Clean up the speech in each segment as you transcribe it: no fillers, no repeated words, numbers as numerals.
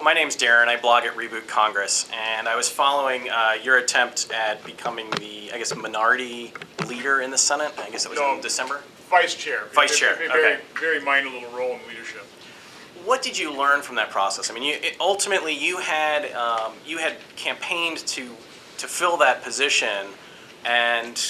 My name's Darren. I blog at Reboot Congress, and I was following your attempt at becoming the, minority leader in the Senate. I guess it was in December? Vice chair. Vice chair, okay. Very minor little role in leadership. What did you learn from that process? I mean, ultimately you had campaigned to fill that position, and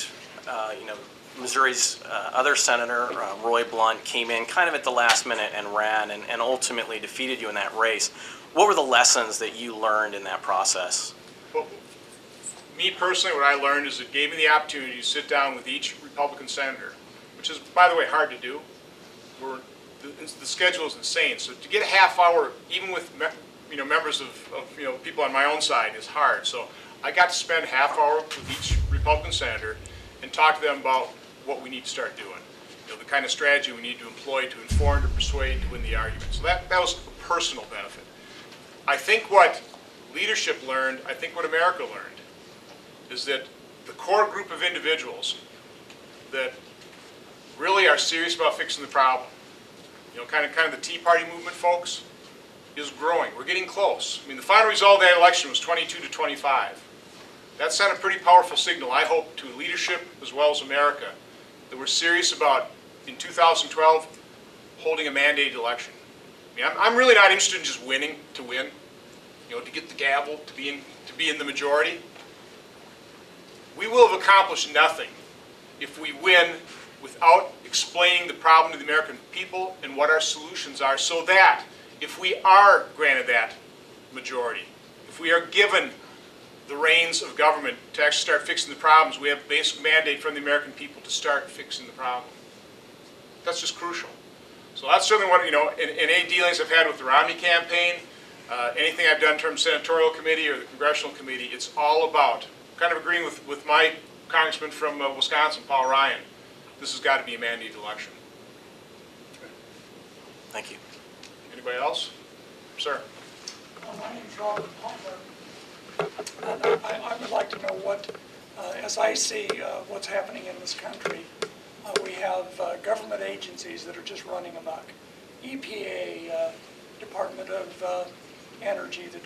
Missouri's other senator, Roy Blunt, came in kind of at the last minute and ran and ultimately defeated you in that race. What were the lessons that you learned in that process? Well, me personally, what I learned is it gave me the opportunity to sit down with each Republican senator, which is, by the way, hard to do. The schedule is insane, so to get a half hour, even with members of people on my own side, is hard. So I got to spend a half hour with each Republican senator and talk to them about what we need to start doing. The kind of strategy we need to employ to inform, to persuade, to win the argument. So that was a personal benefit. I think what leadership learned, I think what America learned, is that the core group of individuals that really are serious about fixing the problem, kind of the Tea Party movement folks, is growing. We're getting close. I mean, the final result of that election was 22 to 25. That sent a pretty powerful signal, I hope, to leadership as well as America, that we're serious about, in 2012, holding a mandated election. I mean, I'm really not interested in just winning to win, to get the gavel, to be in the majority. We will have accomplished nothing if we win without explaining the problem to the American people and what our solutions are, so that if we are granted that majority, if we are given the reins of government to actually start fixing the problems, we have a basic mandate from the American people to start fixing the problem. That's just crucial. So that's certainly what, in any dealings I've had with the Romney campaign, anything I've done in terms of senatorial committee or the congressional committee, it's all about, kind of agreeing with my congressman from Wisconsin, Paul Ryan, this has got to be a mandated election. Thank you. Anybody else? Sir. My name is Robert Palmer. And I would like to know what, as I see what's happening in this country, we have government agencies that are just running amok. EPA, Department of Energy, the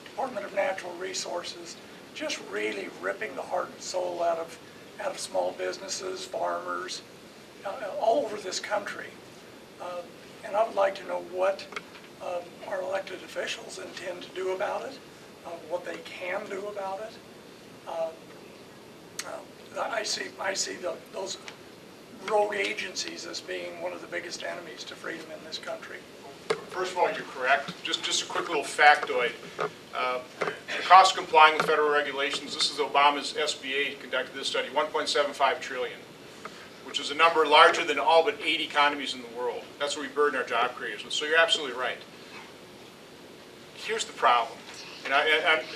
Department of Natural Resources, just really ripping the heart and soul out of small businesses, farmers, all over this country. And I would like to know what our elected officials intend to do about it, what they can do about it. I see those rogue agencies as being one of the biggest enemies to freedom in this country. First of all, you're correct. Just a quick little factoid. The cost of complying with federal regulations, this is Obama's SBA conducted this study, $1.75 trillion, which is a number larger than all but 8 economies in the world. That's what we burden our job creators with. So you're absolutely right. Here's the problem. And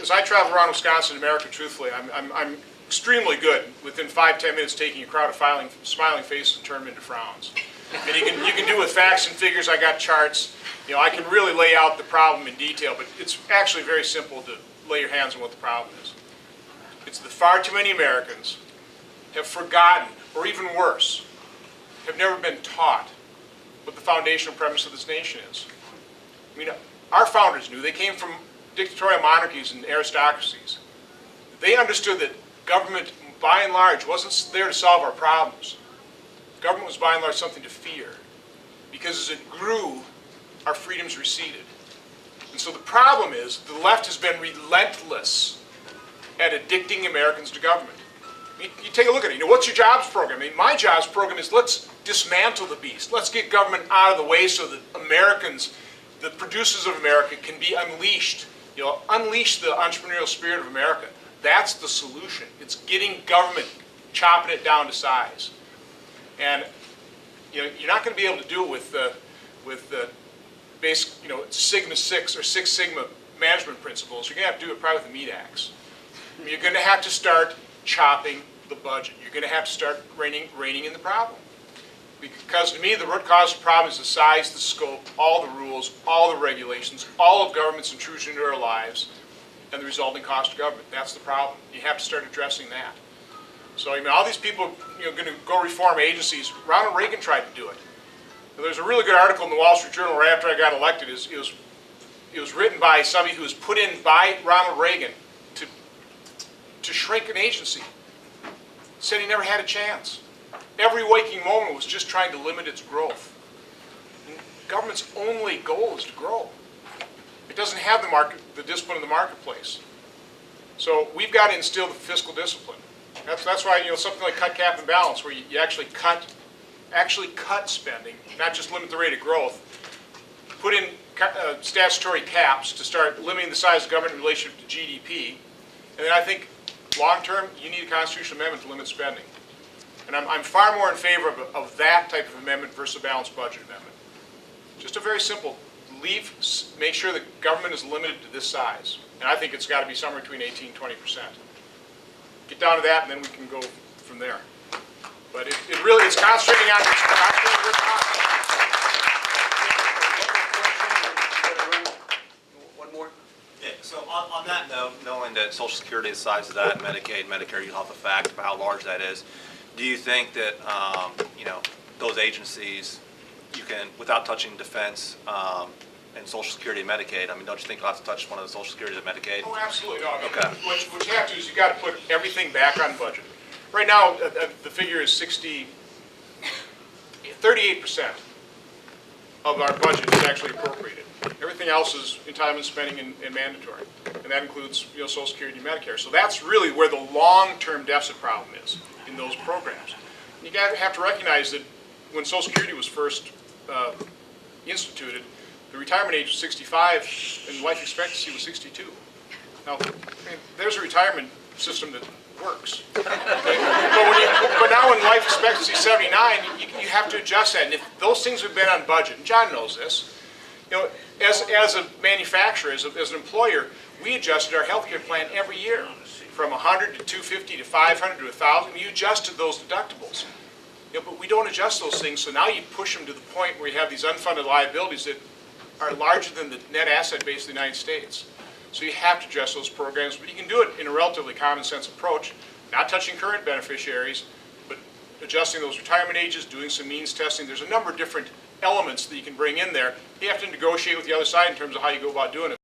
as I travel around Wisconsin and America, truthfully, I'm extremely good within 5-10 minutes taking a crowd of smiling faces and turn them into frowns. And you can do with facts and figures. I got charts. I can really lay out the problem in detail, but it's actually very simple to lay your hands on what the problem is. It's that far too many Americans have forgotten, or even worse, have never been taught what the foundational premise of this nation is. I mean, our founders knew. They came from dictatorial monarchies and aristocracies. They understood that government, by and large, wasn't there to solve our problems. Government was, by and large, something to fear, because as it grew, our freedoms receded. And so the problem is the left has been relentless at addicting Americans to government. I mean, you take a look at it. What's your jobs program? I mean, my jobs program is let's dismantle the beast. Let's get government out of the way so that Americans, the producers of America, can be unleashed. Unleash the entrepreneurial spirit of America. That's the solution. It's getting government, chopping it down to size. And you're not going to be able to do it with the basic, Sigma 6 or Six Sigma management principles. You're going to have to do it probably with the meat axe. You're going to have to start chopping the budget. You're going to have to start reining in the problem. Because to me, the root cause of the problem is the size, the scope, all the rules, all the regulations, all of government's intrusion into our lives, and the resulting cost of government. That's the problem. You have to start addressing that. So, all these people, going to go reform agencies. Ronald Reagan tried to do it. There's a really good article in the Wall Street Journal right after I got elected. It was it was written by somebody who was put in by Ronald Reagan to shrink an agency. Said he never had a chance. Every waking moment was just trying to limit its growth. And government's only goal is to grow. It doesn't have the discipline of the marketplace. So we've got to instill the fiscal discipline. That's why, something like cut, cap, and balance, where you actually cut spending, not just limit the rate of growth. Put in statutory caps to start limiting the size of government in relationship to GDP. And then I think long-term, you need a constitutional amendment to limit spending. And I'm far more in favor of that type of amendment versus a balanced budget amendment. Just a very simple, make sure the government is limited to this size. And I think it's got to be somewhere between 18 and 20%. Get down to that, and then we can go from there. But it really is concentrating on your costs. One more? Yeah, so on that note, knowing that Social Security is the size of that, Medicaid, Medicare, you have the fact about how large that is, do you think that, those agencies, you can, without touching defense and Social Security and Medicaid, don't you think you'll have to touch one of the Social Security and Medicaid? Oh, absolutely. No, Okay. What you have to do is you've got to put everything back on budget. Right now, the figure is 38% of our budget is actually appropriated. Everything else is entitlement spending and mandatory, and that includes Social Security and Medicare. So that's really where the long-term deficit problem is in those programs. And you have to recognize that when Social Security was first instituted, the retirement age was 65 and life expectancy was 62. Now, there's a retirement system that works. But now when life expectancy is 79, you have to adjust that. And if those things have been on budget, and John knows this, as a manufacturer, as an employer, we adjusted our health care plan every year from 100 to 250 to 500 to 1,000. You adjusted those deductibles. But we don't adjust those things, so now you push them to the point where you have these unfunded liabilities that are larger than the net asset base of the United States. So you have to adjust those programs, but you can do it in a relatively common sense approach, not touching current beneficiaries, but adjusting those retirement ages, doing some means testing. There's a number of different elements that you can bring in there. You have to negotiate with the other side in terms of how you go about doing it.